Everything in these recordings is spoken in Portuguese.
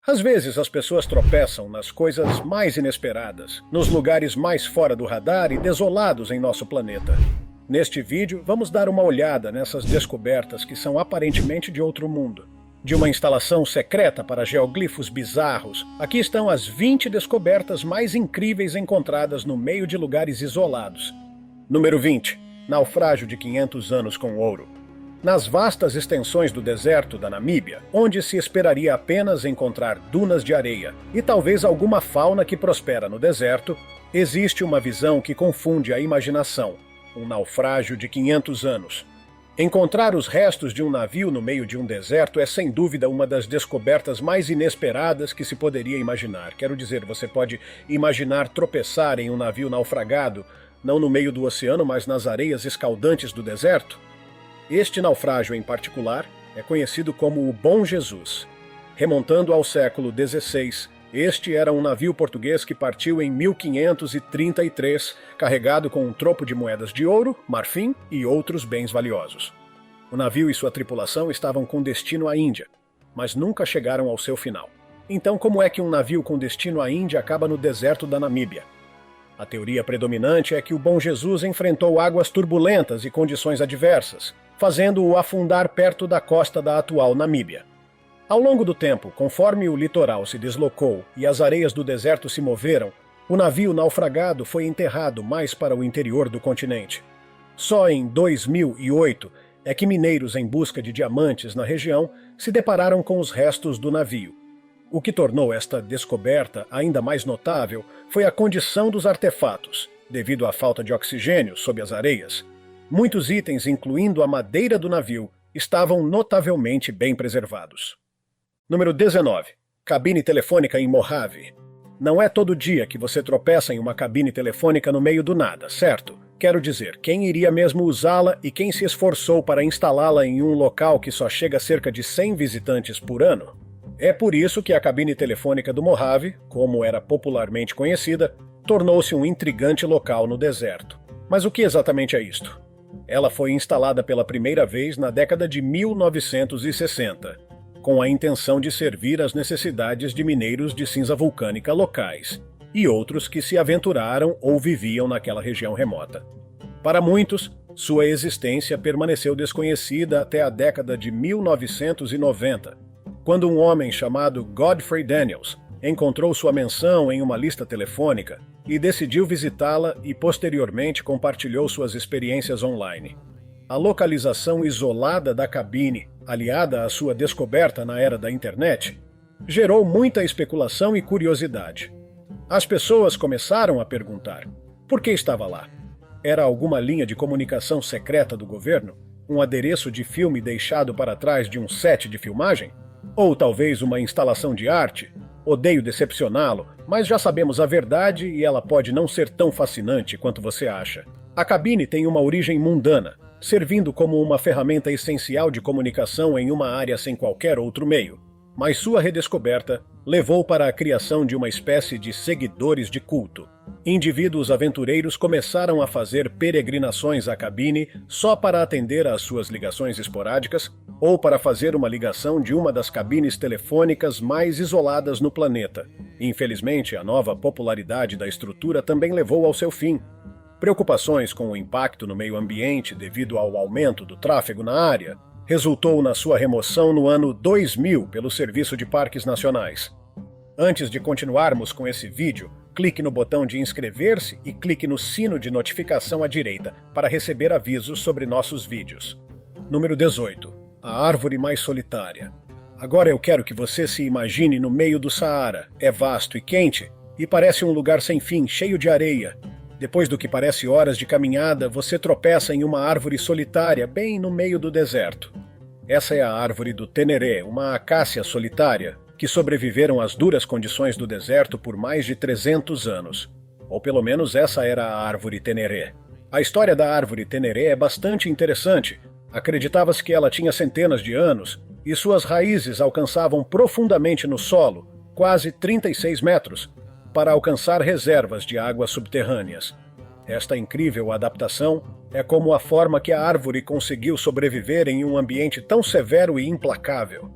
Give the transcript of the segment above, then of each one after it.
Às vezes as pessoas tropeçam nas coisas mais inesperadas, nos lugares mais fora do radar e desolados em nosso planeta. Neste vídeo, vamos dar uma olhada nessas descobertas que são aparentemente de outro mundo. De uma instalação secreta para geoglifos bizarros, aqui estão as 20 descobertas mais incríveis encontradas no meio de lugares isolados. Número 20. Naufrágio de 500 anos com ouro. Nas vastas extensões do deserto da Namíbia, onde se esperaria apenas encontrar dunas de areia e talvez alguma fauna que prospera no deserto, existe uma visão que confunde a imaginação: um naufrágio de 500 anos. Encontrar os restos de um navio no meio de um deserto é sem dúvida uma das descobertas mais inesperadas que se poderia imaginar. Quero dizer, você pode imaginar tropeçar em um navio naufragado, não no meio do oceano, mas nas areias escaldantes do deserto? Este naufrágio em particular é conhecido como o Bom Jesus. Remontando ao século XVI, este era um navio português que partiu em 1533, carregado com um tropo de moedas de ouro, marfim e outros bens valiosos. O navio e sua tripulação estavam com destino à Índia, mas nunca chegaram ao seu final. Então, como é que um navio com destino à Índia acaba no deserto da Namíbia? A teoria predominante é que o Bom Jesus enfrentou águas turbulentas e condições adversas, fazendo-o afundar perto da costa da atual Namíbia. Ao longo do tempo, conforme o litoral se deslocou e as areias do deserto se moveram, o navio naufragado foi enterrado mais para o interior do continente. Só em 2008 é que mineiros em busca de diamantes na região se depararam com os restos do navio. O que tornou esta descoberta ainda mais notável foi a condição dos artefatos, devido à falta de oxigênio sob as areias. Muitos itens, incluindo a madeira do navio, estavam notavelmente bem preservados. Número 19. Cabine telefônica em Mojave. Não é todo dia que você tropeça em uma cabine telefônica no meio do nada, certo? Quero dizer, quem iria mesmo usá-la e quem se esforçou para instalá-la em um local que só chega a cerca de 100 visitantes por ano? É por isso que a cabine telefônica do Mojave, como era popularmente conhecida, tornou-se um intrigante local no deserto. Mas o que exatamente é isto? Ela foi instalada pela primeira vez na década de 1960, com a intenção de servir às necessidades de mineiros de cinza vulcânica locais e outros que se aventuraram ou viviam naquela região remota. Para muitos, sua existência permaneceu desconhecida até a década de 1990, quando um homem chamado Godfrey Daniels encontrou sua menção em uma lista telefônica e decidiu visitá-la e posteriormente compartilhou suas experiências online. A localização isolada da cabine, aliada à sua descoberta na era da internet, gerou muita especulação e curiosidade. As pessoas começaram a perguntar: por que estava lá? Era alguma linha de comunicação secreta do governo? Um adereço de filme deixado para trás de um set de filmagem? Ou talvez uma instalação de arte? Odeio decepcioná-lo, mas já sabemos a verdade e ela pode não ser tão fascinante quanto você acha. A cabine tem uma origem mundana, servindo como uma ferramenta essencial de comunicação em uma área sem qualquer outro meio. Mas sua redescoberta levou para a criação de uma espécie de seguidores de culto. Indivíduos aventureiros começaram a fazer peregrinações à cabine só para atender às suas ligações esporádicas ou para fazer uma ligação de uma das cabines telefônicas mais isoladas no planeta. Infelizmente, a nova popularidade da estrutura também levou ao seu fim. Preocupações com o impacto no meio ambiente devido ao aumento do tráfego na área resultou na sua remoção no ano 2000 pelo Serviço de Parques Nacionais. Antes de continuarmos com esse vídeo, clique no botão de inscrever-se e clique no sino de notificação à direita para receber avisos sobre nossos vídeos. Número 18. A árvore mais solitária. Agora eu quero que você se imagine no meio do Saara. É vasto e quente e parece um lugar sem fim, cheio de areia. Depois do que parece horas de caminhada, você tropeça em uma árvore solitária bem no meio do deserto. Essa é a árvore do Teneré, uma acácia solitária, que sobreviveram às duras condições do deserto por mais de 300 anos. Ou pelo menos essa era a árvore Teneré. A história da árvore Teneré é bastante interessante. Acreditava-se que ela tinha centenas de anos e suas raízes alcançavam profundamente no solo, quase 36 metros, para alcançar reservas de águas subterrâneas. Esta incrível adaptação é como a forma que a árvore conseguiu sobreviver em um ambiente tão severo e implacável.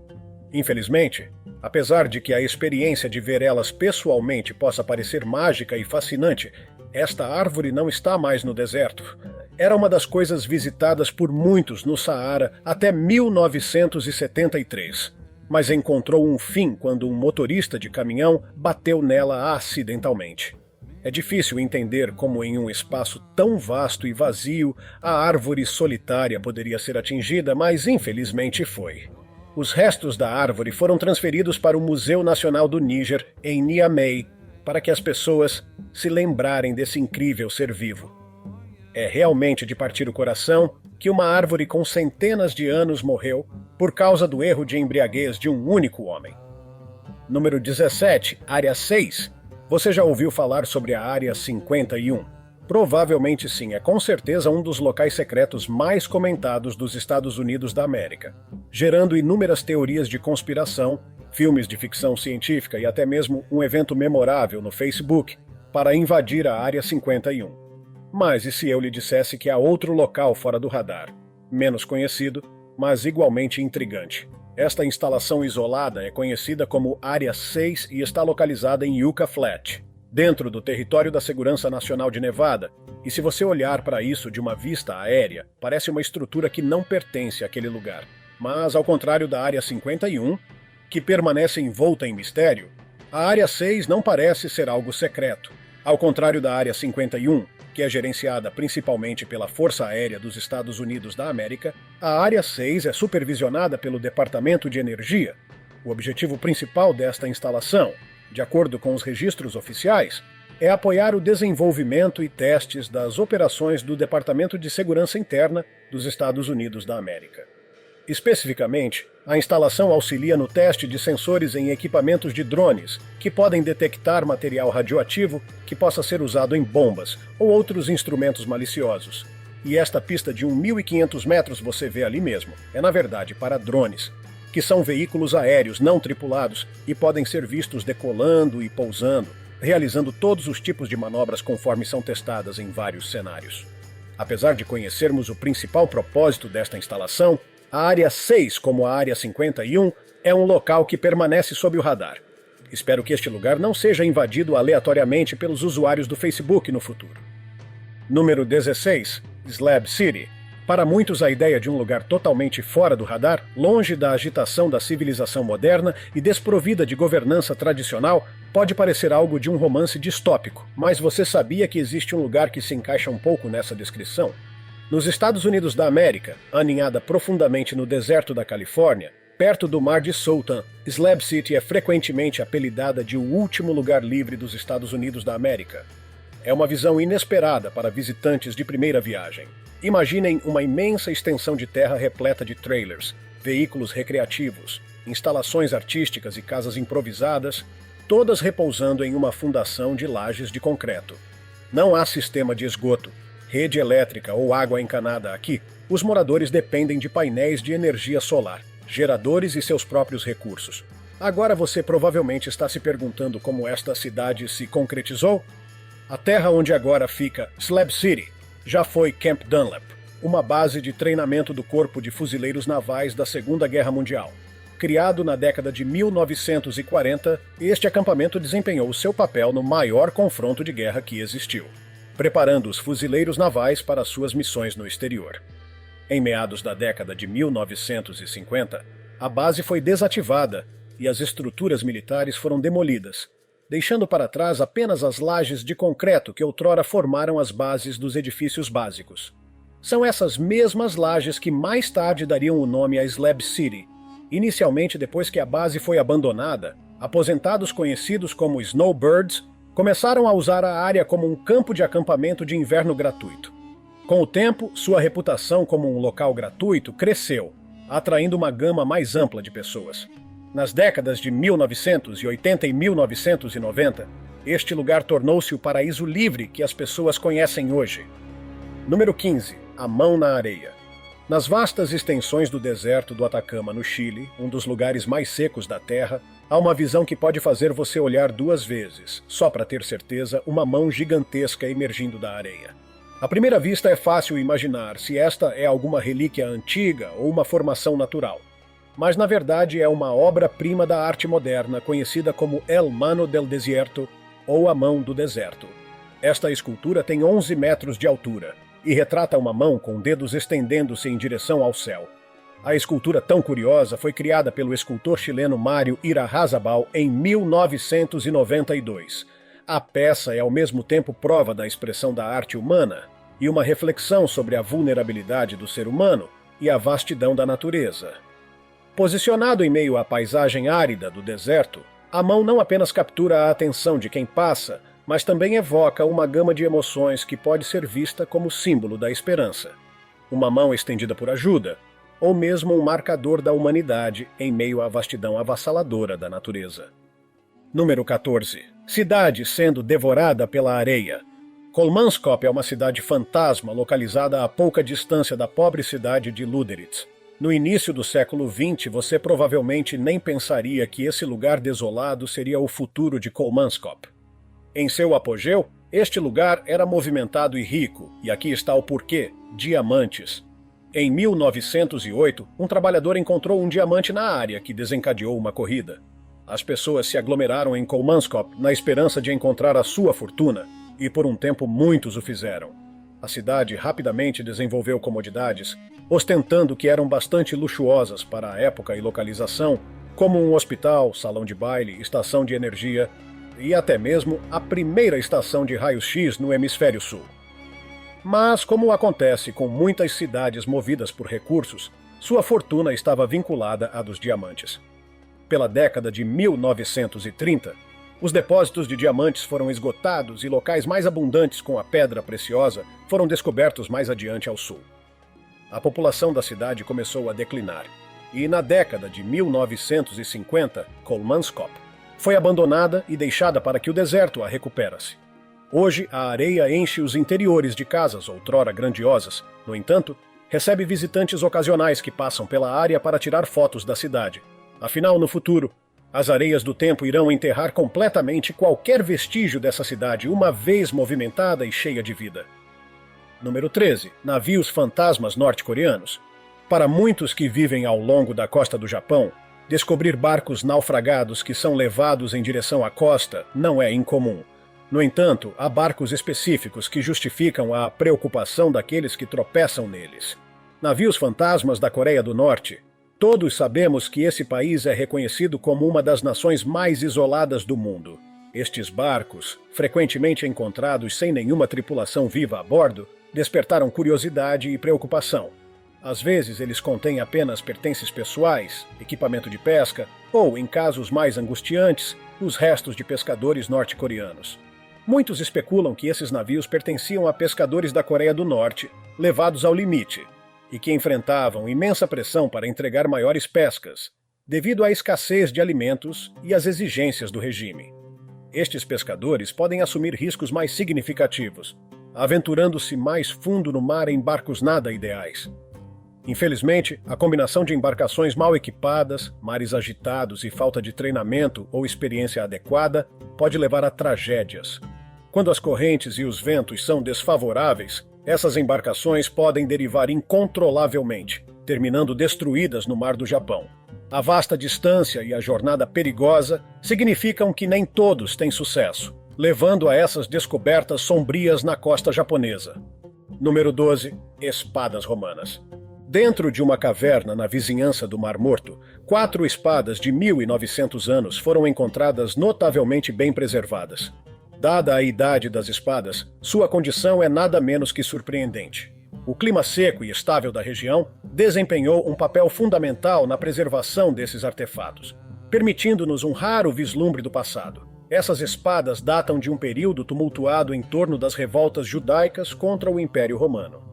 Infelizmente, Apesar de que a experiência de ver elas pessoalmente possa parecer mágica e fascinante, esta árvore não está mais no deserto. Era uma das coisas visitadas por muitos no Saara até 1973, mas encontrou um fim quando um motorista de caminhão bateu nela acidentalmente. É difícil entender como em um espaço tão vasto e vazio a árvore solitária poderia ser atingida, mas infelizmente foi. Os restos da árvore foram transferidos para o Museu Nacional do Níger, em Niamey, para que as pessoas se lembrarem desse incrível ser vivo. É realmente de partir o coração que uma árvore com centenas de anos morreu por causa do erro de embriaguez de um único homem. Número 17, Área 6. Você já ouviu falar sobre a Área 51? Provavelmente sim, é com certeza um dos locais secretos mais comentados dos Estados Unidos da América, gerando inúmeras teorias de conspiração, filmes de ficção científica e até mesmo um evento memorável no Facebook para invadir a Área 51. Mas e se eu lhe dissesse que há outro local fora do radar, menos conhecido, mas igualmente intrigante? Esta instalação isolada é conhecida como Área 6 e está localizada em Yucca Flat, dentro do território da Segurança Nacional de Nevada, e se você olhar para isso de uma vista aérea, parece uma estrutura que não pertence àquele lugar. Mas, ao contrário da Área 51, que permanece envolta em mistério, a Área 6 não parece ser algo secreto. Ao contrário da Área 51, que é gerenciada principalmente pela Força Aérea dos Estados Unidos da América, a Área 6 é supervisionada pelo Departamento de Energia. O objetivo principal desta instalação, de acordo com os registros oficiais, é apoiar o desenvolvimento e testes das operações do Departamento de Segurança Interna dos Estados Unidos da América. Especificamente, a instalação auxilia no teste de sensores em equipamentos de drones, que podem detectar material radioativo que possa ser usado em bombas ou outros instrumentos maliciosos. E esta pista de 1.500 metros você vê ali mesmo, é na verdade para drones, que são veículos aéreos não tripulados e podem ser vistos decolando e pousando, realizando todos os tipos de manobras conforme são testadas em vários cenários. Apesar de conhecermos o principal propósito desta instalação, a Área 6, como a Área 51, é um local que permanece sob o radar. Espero que este lugar não seja invadido aleatoriamente pelos usuários do Facebook no futuro. Número 16, Slab City. Para muitos, a ideia de um lugar totalmente fora do radar, longe da agitação da civilização moderna e desprovida de governança tradicional, pode parecer algo de um romance distópico, mas você sabia que existe um lugar que se encaixa um pouco nessa descrição? Nos Estados Unidos da América, aninhada profundamente no deserto da Califórnia, perto do Mar de Sultan, Slab City é frequentemente apelidada de o último lugar livre dos Estados Unidos da América. É uma visão inesperada para visitantes de primeira viagem. Imaginem uma imensa extensão de terra repleta de trailers, veículos recreativos, instalações artísticas e casas improvisadas, todas repousando em uma fundação de lajes de concreto. Não há sistema de esgoto, rede elétrica ou água encanada aqui. Os moradores dependem de painéis de energia solar, geradores e seus próprios recursos. Agora você provavelmente está se perguntando como esta cidade se concretizou? A terra onde agora fica Slab City já foi Camp Dunlap, uma base de treinamento do Corpo de Fuzileiros Navais da Segunda Guerra Mundial. Criado na década de 1940, este acampamento desempenhou seu papel no maior confronto de guerra que existiu, preparando os fuzileiros navais para suas missões no exterior. Em meados da década de 1950, a base foi desativada e as estruturas militares foram demolidas, deixando para trás apenas as lajes de concreto que outrora formaram as bases dos edifícios básicos. São essas mesmas lajes que mais tarde dariam o nome a Slab City. Inicialmente, depois que a base foi abandonada, aposentados conhecidos como Snowbirds começaram a usar a área como um campo de acampamento de inverno gratuito. Com o tempo, sua reputação como um local gratuito cresceu, atraindo uma gama mais ampla de pessoas. Nas décadas de 1980 e 1990, este lugar tornou-se o paraíso livre que as pessoas conhecem hoje. Número 15. A mão na areia. Nas vastas extensões do deserto do Atacama, no Chile, um dos lugares mais secos da Terra, há uma visão que pode fazer você olhar duas vezes, só para ter certeza, uma mão gigantesca emergindo da areia. À primeira vista é fácil imaginar se esta é alguma relíquia antiga ou uma formação natural. mas na verdade é uma obra-prima da arte moderna conhecida como El Mano del Desierto, ou a Mão do Deserto. Esta escultura tem 11 metros de altura e retrata uma mão com dedos estendendo-se em direção ao céu. A escultura tão curiosa foi criada pelo escultor chileno Mário Irarrázaval em 1992. A peça é ao mesmo tempo prova da expressão da arte humana e uma reflexão sobre a vulnerabilidade do ser humano e a vastidão da natureza. Posicionado em meio à paisagem árida do deserto, a mão não apenas captura a atenção de quem passa, mas também evoca uma gama de emoções que pode ser vista como símbolo da esperança. Uma mão estendida por ajuda, ou mesmo um marcador da humanidade em meio à vastidão avassaladora da natureza. Número 14. Cidade sendo devorada pela areia. Kolmanskop é uma cidade fantasma localizada a pouca distância da pobre cidade de Luderitz. No início do século XX, você provavelmente nem pensaria que esse lugar desolado seria o futuro de Kolmanskop. Em seu apogeu, este lugar era movimentado e rico, e aqui está o porquê: diamantes. Em 1908, um trabalhador encontrou um diamante na área que desencadeou uma corrida. As pessoas se aglomeraram em Kolmanskop na esperança de encontrar a sua fortuna, e por um tempo muitos o fizeram. A cidade rapidamente desenvolveu comodidades, ostentando que eram bastante luxuosas para a época e localização, como um hospital, salão de baile, estação de energia e até mesmo a primeira estação de raio-x no hemisfério sul. Mas, como acontece com muitas cidades movidas por recursos, sua fortuna estava vinculada à dos diamantes. Pela década de 1930, os depósitos de diamantes foram esgotados e locais mais abundantes com a pedra preciosa foram descobertos mais adiante ao sul. A população da cidade começou a declinar, e na década de 1950, Kolmanskop foi abandonada e deixada para que o deserto a recuperasse. Hoje, a areia enche os interiores de casas outrora grandiosas. No entanto, recebe visitantes ocasionais que passam pela área para tirar fotos da cidade. Afinal, no futuro, as areias do tempo irão enterrar completamente qualquer vestígio dessa cidade uma vez movimentada e cheia de vida. Número 13. Navios fantasmas norte-coreanos. Para muitos que vivem ao longo da costa do Japão, descobrir barcos naufragados que são levados em direção à costa não é incomum. No entanto, há barcos específicos que justificam a preocupação daqueles que tropeçam neles. Navios fantasmas da Coreia do Norte. Todos sabemos que esse país é reconhecido como uma das nações mais isoladas do mundo. Estes barcos, frequentemente encontrados sem nenhuma tripulação viva a bordo, despertaram curiosidade e preocupação. Às vezes eles contêm apenas pertences pessoais, equipamento de pesca ou, em casos mais angustiantes, os restos de pescadores norte-coreanos. Muitos especulam que esses navios pertenciam a pescadores da Coreia do Norte, levados ao limite, e que enfrentavam imensa pressão para entregar maiores pescas, devido à escassez de alimentos e às exigências do regime. Estes pescadores podem assumir riscos mais significativos, aventurando-se mais fundo no mar em barcos nada ideais. Infelizmente, a combinação de embarcações mal equipadas, mares agitados e falta de treinamento ou experiência adequada pode levar a tragédias. Quando as correntes e os ventos são desfavoráveis, essas embarcações podem derivar incontrolavelmente, terminando destruídas no mar do Japão. A vasta distância e a jornada perigosa significam que nem todos têm sucesso, levando a essas descobertas sombrias na costa japonesa. Número 12. Espadas romanas. Dentro de uma caverna na vizinhança do Mar Morto, 4 espadas de 1900 anos foram encontradas notavelmente bem preservadas. Dada a idade das espadas, sua condição é nada menos que surpreendente. O clima seco e estável da região desempenhou um papel fundamental na preservação desses artefatos, permitindo-nos um raro vislumbre do passado. Essas espadas datam de um período tumultuado em torno das revoltas judaicas contra o Império Romano.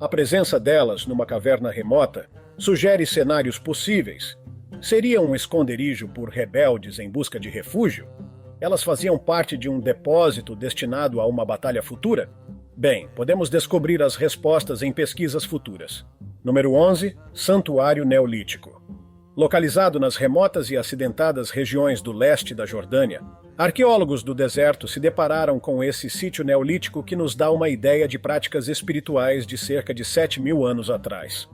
A presença delas numa caverna remota sugere cenários possíveis. Seria um esconderijo por rebeldes em busca de refúgio? Elas faziam parte de um depósito destinado a uma batalha futura? Bem, podemos descobrir as respostas em pesquisas futuras. Número 11. Santuário Neolítico. Localizado nas remotas e acidentadas regiões do leste da Jordânia, arqueólogos do deserto se depararam com esse sítio neolítico que nos dá uma ideia de práticas espirituais de cerca de 7.000 anos atrás.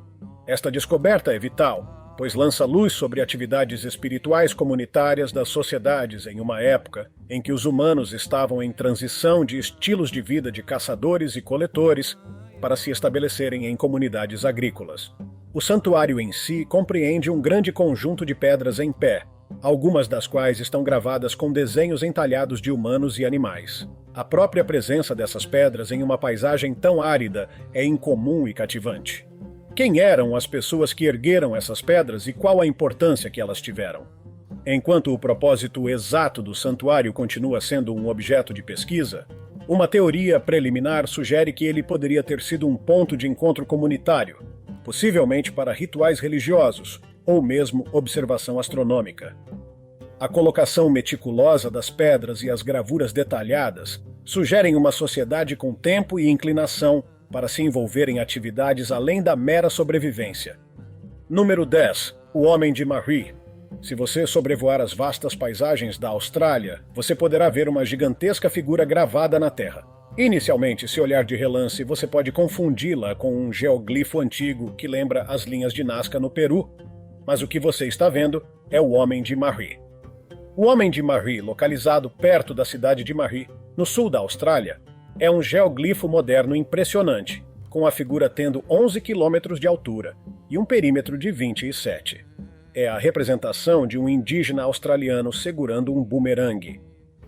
Esta descoberta é vital. pois lança luz sobre atividades espirituais comunitárias das sociedades em uma época em que os humanos estavam em transição de estilos de vida de caçadores e coletores para se estabelecerem em comunidades agrícolas. O santuário em si compreende um grande conjunto de pedras em pé, algumas das quais estão gravadas com desenhos entalhados de humanos e animais. A própria presença dessas pedras em uma paisagem tão árida é incomum e cativante. Quem eram as pessoas que ergueram essas pedras e qual a importância que elas tiveram? Enquanto o propósito exato do santuário continua sendo um objeto de pesquisa, uma teoria preliminar sugere que ele poderia ter sido um ponto de encontro comunitário, possivelmente para rituais religiosos ou mesmo observação astronômica. A colocação meticulosa das pedras e as gravuras detalhadas sugerem uma sociedade com tempo e inclinação para se envolver em atividades além da mera sobrevivência. Número 10. O Homem de Marree. Se você sobrevoar as vastas paisagens da Austrália, você poderá ver uma gigantesca figura gravada na terra. Inicialmente, se olhar de relance, você pode confundi-la com um geoglifo antigo que lembra as linhas de Nazca no Peru, mas o que você está vendo é o Homem de Marree. O Homem de Marree, localizado perto da cidade de Marree, no sul da Austrália, é um geoglifo moderno impressionante, com a figura tendo 11 quilômetros de altura e um perímetro de 27. É a representação de um indígena australiano segurando um bumerangue.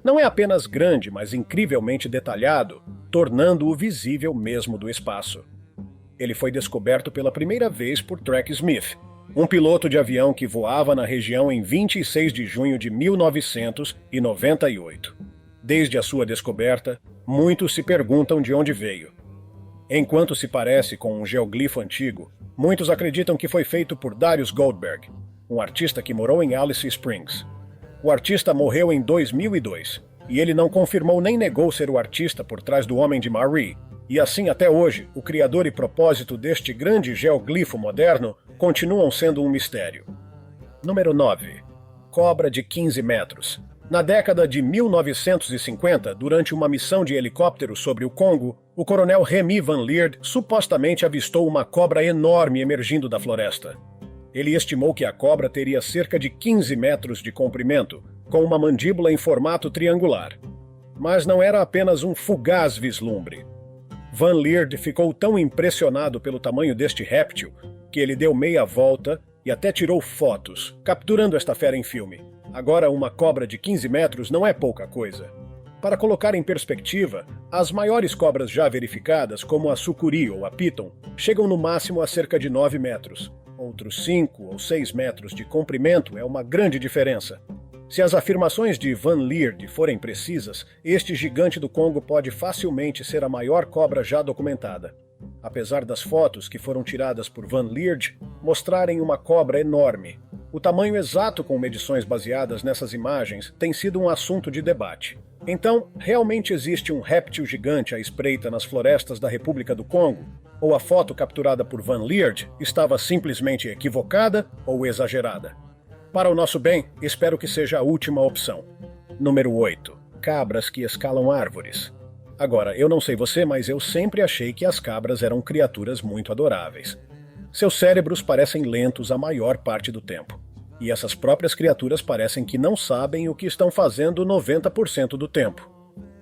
Não é apenas grande, mas incrivelmente detalhado, tornando-o visível mesmo do espaço. Ele foi descoberto pela primeira vez por Trek Smith, um piloto de avião que voava na região em 26 de junho de 1998. Desde a sua descoberta, muitos se perguntam de onde veio. Enquanto se parece com um geoglifo antigo, muitos acreditam que foi feito por Darius Goldberg, um artista que morou em Alice Springs. O artista morreu em 2002, e ele não confirmou nem negou ser o artista por trás do Homem de Marree, e assim até hoje, o criador e propósito deste grande geoglifo moderno continuam sendo um mistério. Número 9. Cobra de 15 metros. Na década de 1950, durante uma missão de helicóptero sobre o Congo, o coronel Remy Van Lierde supostamente avistou uma cobra enorme emergindo da floresta. Ele estimou que a cobra teria cerca de 15 metros de comprimento, com uma mandíbula em formato triangular. Mas não era apenas um fugaz vislumbre. Van Lierde ficou tão impressionado pelo tamanho deste réptil que ele deu meia volta e até tirou fotos, capturando esta fera em filme. Agora, uma cobra de 15 metros não é pouca coisa. Para colocar em perspectiva, as maiores cobras já verificadas, como a sucuri ou a piton, chegam no máximo a cerca de 9 metros. Outros 5 ou 6 metros de comprimento é uma grande diferença. Se as afirmações de Van Lierde forem precisas, este gigante do Congo pode facilmente ser a maior cobra já documentada. Apesar das fotos que foram tiradas por Van Lierde mostrarem uma cobra enorme, o tamanho exato com medições baseadas nessas imagens tem sido um assunto de debate. Então, realmente existe um réptil gigante à espreita nas florestas da República do Congo? Ou a foto capturada por Van Lierde estava simplesmente equivocada ou exagerada? Para o nosso bem, espero que seja a última opção. Número 8. Cabras que escalam árvores. Agora, eu não sei você, mas eu sempre achei que as cabras eram criaturas muito adoráveis. Seus cérebros parecem lentos a maior parte do tempo. E essas próprias criaturas parecem que não sabem o que estão fazendo 90% do tempo.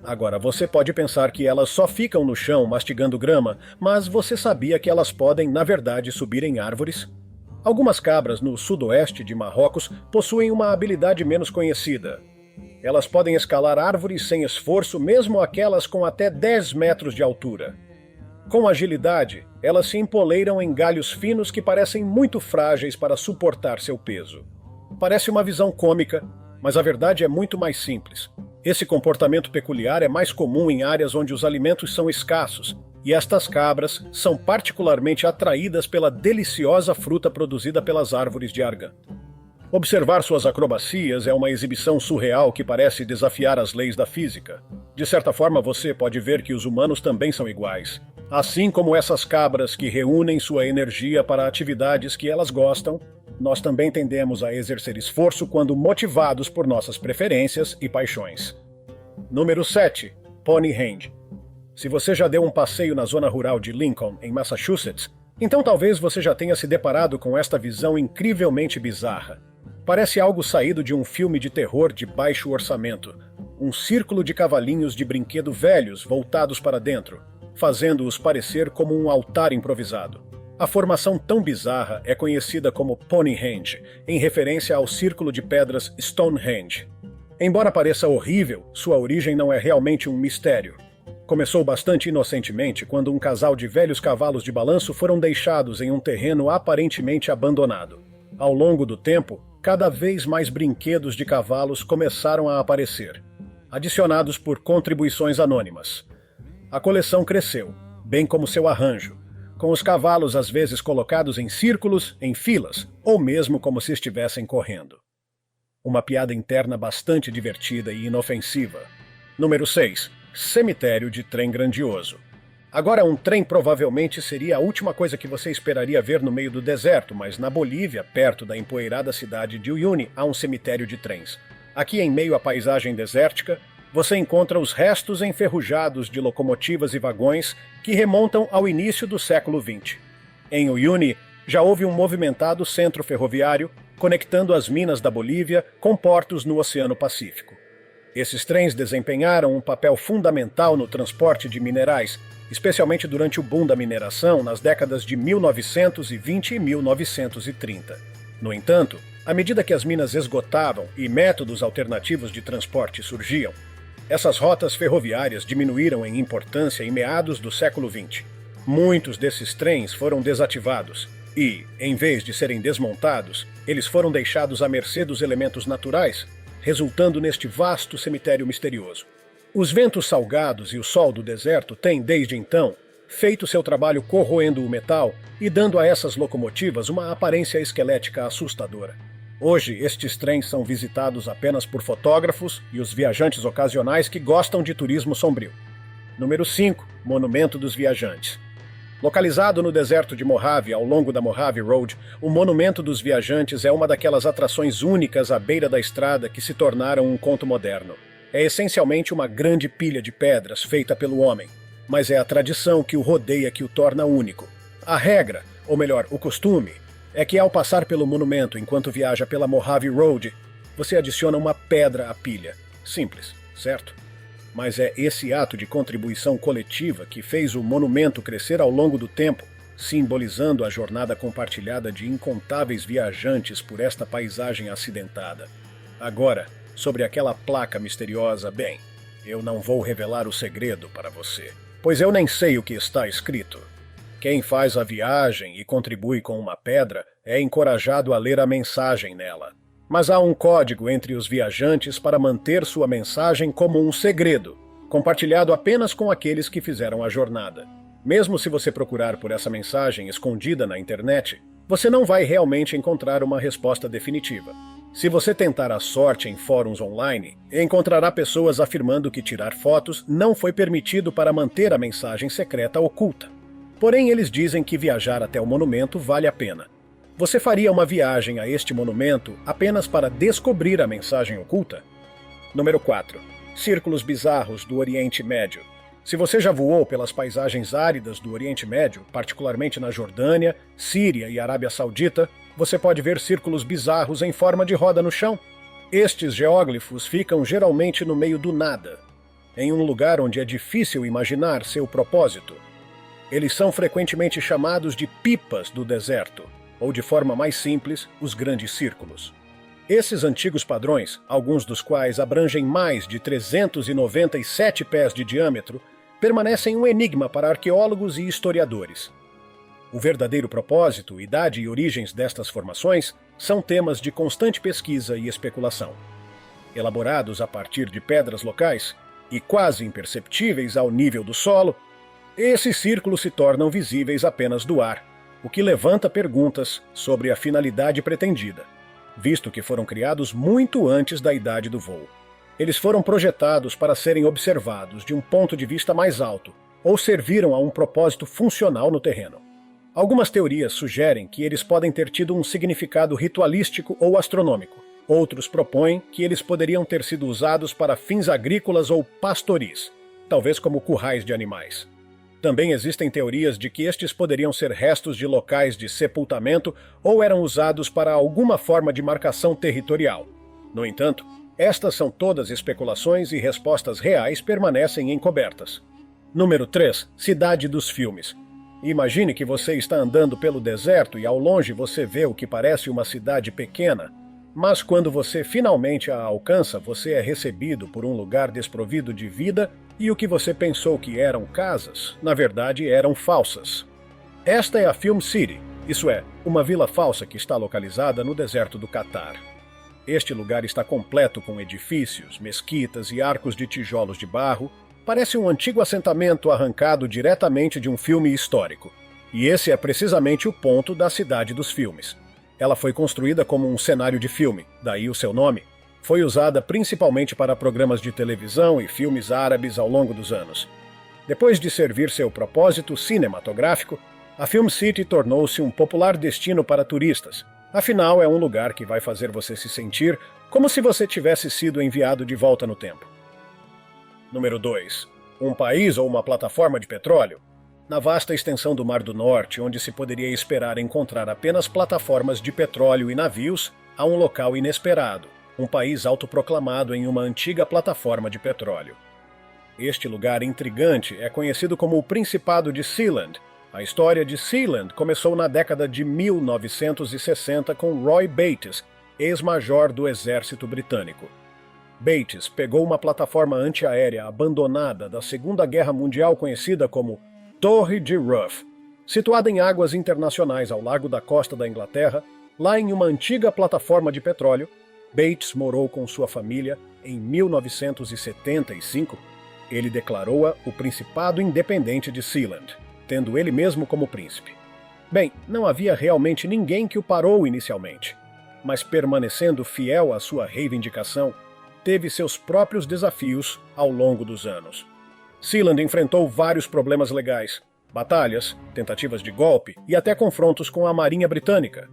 Agora, você pode pensar que elas só ficam no chão mastigando grama, mas você sabia que elas podem, na verdade, subir em árvores? Algumas cabras no sudoeste de Marrocos possuem uma habilidade menos conhecida. Elas podem escalar árvores sem esforço, mesmo aquelas com até 10 metros de altura. Com agilidade, elas se empoleiram em galhos finos que parecem muito frágeis para suportar seu peso. Parece uma visão cômica, mas a verdade é muito mais simples. Esse comportamento peculiar é mais comum em áreas onde os alimentos são escassos, e estas cabras são particularmente atraídas pela deliciosa fruta produzida pelas árvores de argan. Observar suas acrobacias é uma exibição surreal que parece desafiar as leis da física. De certa forma, você pode ver que os humanos também são iguais. Assim como essas cabras que reúnem sua energia para atividades que elas gostam, nós também tendemos a exercer esforço quando motivados por nossas preferências e paixões. Número 7. Pony Hand. Se você já deu um passeio na zona rural de Lincoln, em Massachusetts, Então talvez você já tenha se deparado com esta visão incrivelmente bizarra. Parece algo saído de um filme de terror de baixo orçamento. Um círculo de cavalinhos de brinquedo velhos voltados para dentro, fazendo-os parecer como um altar improvisado. A formação tão bizarra é conhecida como Ponehenge, em referência ao círculo de pedras Stonehenge. Embora pareça horrível, sua origem não é realmente um mistério. Começou bastante inocentemente quando um casal de velhos cavalos de balanço foram deixados em um terreno aparentemente abandonado. Ao longo do tempo, cada vez mais brinquedos de cavalos começaram a aparecer, adicionados por contribuições anônimas. A coleção cresceu, bem como seu arranjo, com os cavalos às vezes colocados em círculos, em filas, ou mesmo como se estivessem correndo. Uma piada interna bastante divertida e inofensiva. Número 6. Cemitério de trem grandioso. Agora, um trem provavelmente seria a última coisa que você esperaria ver no meio do deserto, mas na Bolívia, perto da empoeirada cidade de Uyuni, há um cemitério de trens. Aqui, em meio à paisagem desértica, você encontra os restos enferrujados de locomotivas e vagões que remontam ao início do século XX. Em Uyuni, já houve um movimentado centro ferroviário conectando as minas da Bolívia com portos no Oceano Pacífico. Esses trens desempenharam um papel fundamental no transporte de minerais, especialmente durante o boom da mineração nas décadas de 1920 e 1930. No entanto, à medida que as minas esgotavam e métodos alternativos de transporte surgiam, essas rotas ferroviárias diminuíram em importância em meados do século XX. Muitos desses trens foram desativados e, em vez de serem desmontados, eles foram deixados à mercê dos elementos naturais, resultando neste vasto cemitério misterioso. Os ventos salgados e o sol do deserto têm, desde então, feito seu trabalho corroendo o metal e dando a essas locomotivas uma aparência esquelética assustadora. Hoje, estes trens são visitados apenas por fotógrafos e os viajantes ocasionais que gostam de turismo sombrio. Número 5. Monumento dos Viajantes. Localizado no deserto de Mojave, ao longo da Mojave Road, o Monumento dos Viajantes é uma daquelas atrações únicas à beira da estrada que se tornaram um conto moderno. É essencialmente uma grande pilha de pedras feita pelo homem, mas é a tradição que o rodeia que o torna único. A regra, ou melhor, o costume, é que ao passar pelo monumento enquanto viaja pela Mojave Road, você adiciona uma pedra à pilha. Simples, certo? Mas é esse ato de contribuição coletiva que fez o monumento crescer ao longo do tempo, simbolizando a jornada compartilhada de incontáveis viajantes por esta paisagem acidentada. Agora, sobre aquela placa misteriosa, bem, eu não vou revelar o segredo para você, pois eu nem sei o que está escrito. Quem faz a viagem e contribui com uma pedra é encorajado a ler a mensagem nela. Mas há um código entre os viajantes para manter sua mensagem como um segredo, compartilhado apenas com aqueles que fizeram a jornada. Mesmo se você procurar por essa mensagem escondida na internet, você não vai realmente encontrar uma resposta definitiva. Se você tentar a sorte em fóruns online, encontrará pessoas afirmando que tirar fotos não foi permitido para manter a mensagem secreta oculta. Porém, eles dizem que viajar até o monumento vale a pena. Você faria uma viagem a este monumento apenas para descobrir a mensagem oculta? Número 4. Círculos bizarros do Oriente Médio. Se você já voou pelas paisagens áridas do Oriente Médio, particularmente na Jordânia, Síria e Arábia Saudita, você pode ver círculos bizarros em forma de roda no chão. Estes geóglifos ficam geralmente no meio do nada, em um lugar onde é difícil imaginar seu propósito. Eles são frequentemente chamados de pipas do deserto, ou de forma mais simples, os grandes círculos. Esses antigos padrões, alguns dos quais abrangem mais de 397 pés de diâmetro, permanecem um enigma para arqueólogos e historiadores. O verdadeiro propósito, idade e origens destas formações são temas de constante pesquisa e especulação. Elaborados a partir de pedras locais e quase imperceptíveis ao nível do solo, esses círculos se tornam visíveis apenas do ar, o que levanta perguntas sobre a finalidade pretendida, visto que foram criados muito antes da idade do voo. Eles foram projetados para serem observados de um ponto de vista mais alto, ou serviram a um propósito funcional no terreno. Algumas teorias sugerem que eles podem ter tido um significado ritualístico ou astronômico. Outros propõem que eles poderiam ter sido usados para fins agrícolas ou pastoris, talvez como currais de animais. Também existem teorias de que estes poderiam ser restos de locais de sepultamento ou eram usados para alguma forma de marcação territorial. No entanto, estas são todas especulações e respostas reais permanecem encobertas. Número 3. Cidade dos filmes. Imagine que você está andando pelo deserto e ao longe você vê o que parece uma cidade pequena, mas quando você finalmente a alcança, você é recebido por um lugar desprovido de vida e o que você pensou que eram casas, na verdade eram falsas. Esta é a Film City, isso é, uma vila falsa que está localizada no deserto do Catar. Este lugar está completo com edifícios, mesquitas e arcos de tijolos de barro. Parece um antigo assentamento arrancado diretamente de um filme histórico. E esse é precisamente o ponto da Cidade dos Filmes. Ela foi construída como um cenário de filme, daí o seu nome. Foi usada principalmente para programas de televisão e filmes árabes ao longo dos anos. Depois de servir seu propósito cinematográfico, a Film City tornou-se um popular destino para turistas. Afinal, é um lugar que vai fazer você se sentir como se você tivesse sido enviado de volta no tempo. Número 2. Um país ou uma plataforma de petróleo? Na vasta extensão do Mar do Norte, onde se poderia esperar encontrar apenas plataformas de petróleo e navios, há um local inesperado, um país autoproclamado em uma antiga plataforma de petróleo. Este lugar intrigante é conhecido como o Principado de Sealand. A história de Sealand começou na década de 1960 com Roy Bates, ex-major do exército britânico. Bates pegou uma plataforma antiaérea abandonada da Segunda Guerra Mundial conhecida como Torre de Rough, situada em águas internacionais ao largo da costa da Inglaterra. Lá em uma antiga plataforma de petróleo, Bates morou com sua família. Em 1975, ele declarou-a o Principado Independente de Sealand, tendo ele mesmo como príncipe. Bem, não havia realmente ninguém que o parou inicialmente, mas permanecendo fiel à sua reivindicação, teve seus próprios desafios ao longo dos anos. Sealand enfrentou vários problemas legais, batalhas, tentativas de golpe e até confrontos com a Marinha Britânica.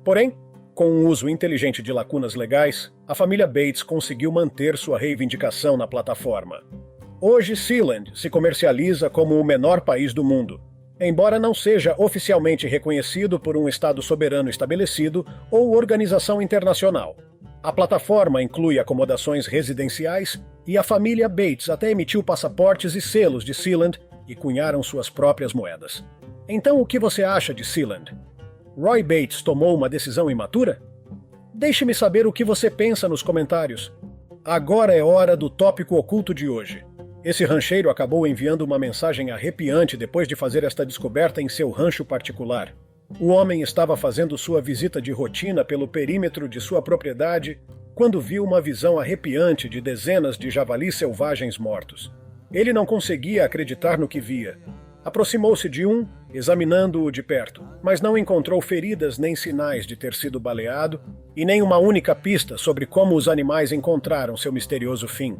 Porém, com o uso inteligente de lacunas legais, a família Bates conseguiu manter sua reivindicação na plataforma. Hoje, Sealand se comercializa como o menor país do mundo, embora não seja oficialmente reconhecido por um Estado soberano estabelecido ou organização internacional. A plataforma inclui acomodações residenciais e a família Bates até emitiu passaportes e selos de Sealand e cunharam suas próprias moedas. Então, o que você acha de Sealand? Roy Bates tomou uma decisão imatura? Deixe-me saber o que você pensa nos comentários. Agora é hora do tópico oculto de hoje. Esse rancheiro acabou enviando uma mensagem arrepiante depois de fazer esta descoberta em seu rancho particular. O homem estava fazendo sua visita de rotina pelo perímetro de sua propriedade quando viu uma visão arrepiante de dezenas de javalis selvagens mortos. Ele não conseguia acreditar no que via. Aproximou-se de um, examinando-o de perto, mas não encontrou feridas nem sinais de ter sido baleado e nem uma única pista sobre como os animais encontraram seu misterioso fim.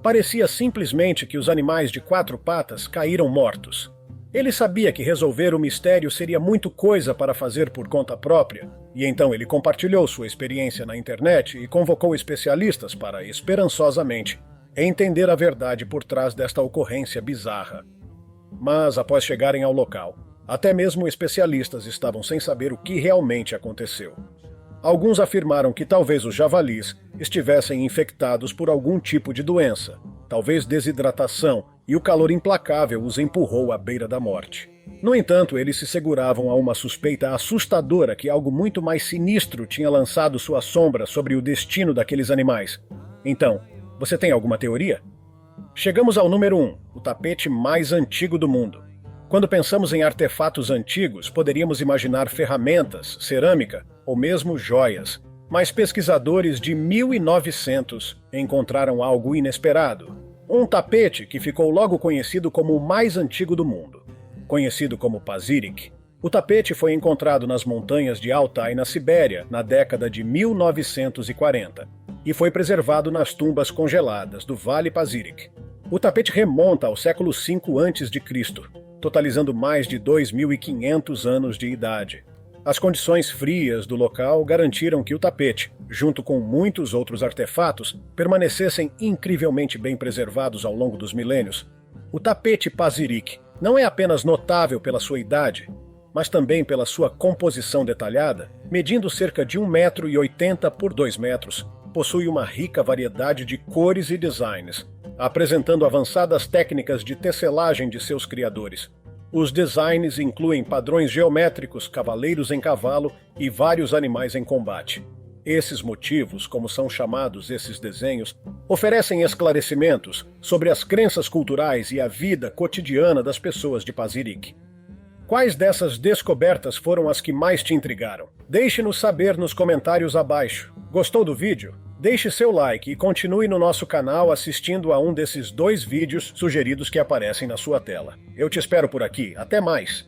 Parecia simplesmente que os animais de 4 patas caíram mortos. Ele sabia que resolver o mistério seria muito coisa para fazer por conta própria, e então ele compartilhou sua experiência na internet e convocou especialistas para, esperançosamente, entender a verdade por trás desta ocorrência bizarra. Mas, após chegarem ao local, até mesmo especialistas estavam sem saber o que realmente aconteceu. Alguns afirmaram que talvez os javalis estivessem infectados por algum tipo de doença, talvez desidratação, e o calor implacável os empurrou à beira da morte. No entanto, eles se seguravam a uma suspeita assustadora que algo muito mais sinistro tinha lançado sua sombra sobre o destino daqueles animais. Então, você tem alguma teoria? Chegamos ao número 1, o tapete mais antigo do mundo. Quando pensamos em artefatos antigos, poderíamos imaginar ferramentas, cerâmica ou mesmo joias. Mas pesquisadores de 1900 encontraram algo inesperado. Um tapete que ficou logo conhecido como o mais antigo do mundo. Conhecido como Pazyryk, o tapete foi encontrado nas montanhas de Altai, na Sibéria, na década de 1940, e foi preservado nas tumbas congeladas do Vale Pazyryk. O tapete remonta ao século V a.C., totalizando mais de 2.500 anos de idade. As condições frias do local garantiram que o tapete, junto com muitos outros artefatos, permanecessem incrivelmente bem preservados ao longo dos milênios. O tapete Pazyryk não é apenas notável pela sua idade, mas também pela sua composição detalhada, medindo cerca de 1,80 m por 2 metros, possui uma rica variedade de cores e designs, apresentando avançadas técnicas de tecelagem de seus criadores. Os designs incluem padrões geométricos, cavaleiros em cavalo e vários animais em combate. Esses motivos, como são chamados esses desenhos, oferecem esclarecimentos sobre as crenças culturais e a vida cotidiana das pessoas de Pazyryk. Quais dessas descobertas foram as que mais te intrigaram? Deixe-nos saber nos comentários abaixo. Gostou do vídeo? Deixe seu like e continue no nosso canal assistindo a um desses 2 vídeos sugeridos que aparecem na sua tela. Eu te espero por aqui. Até mais!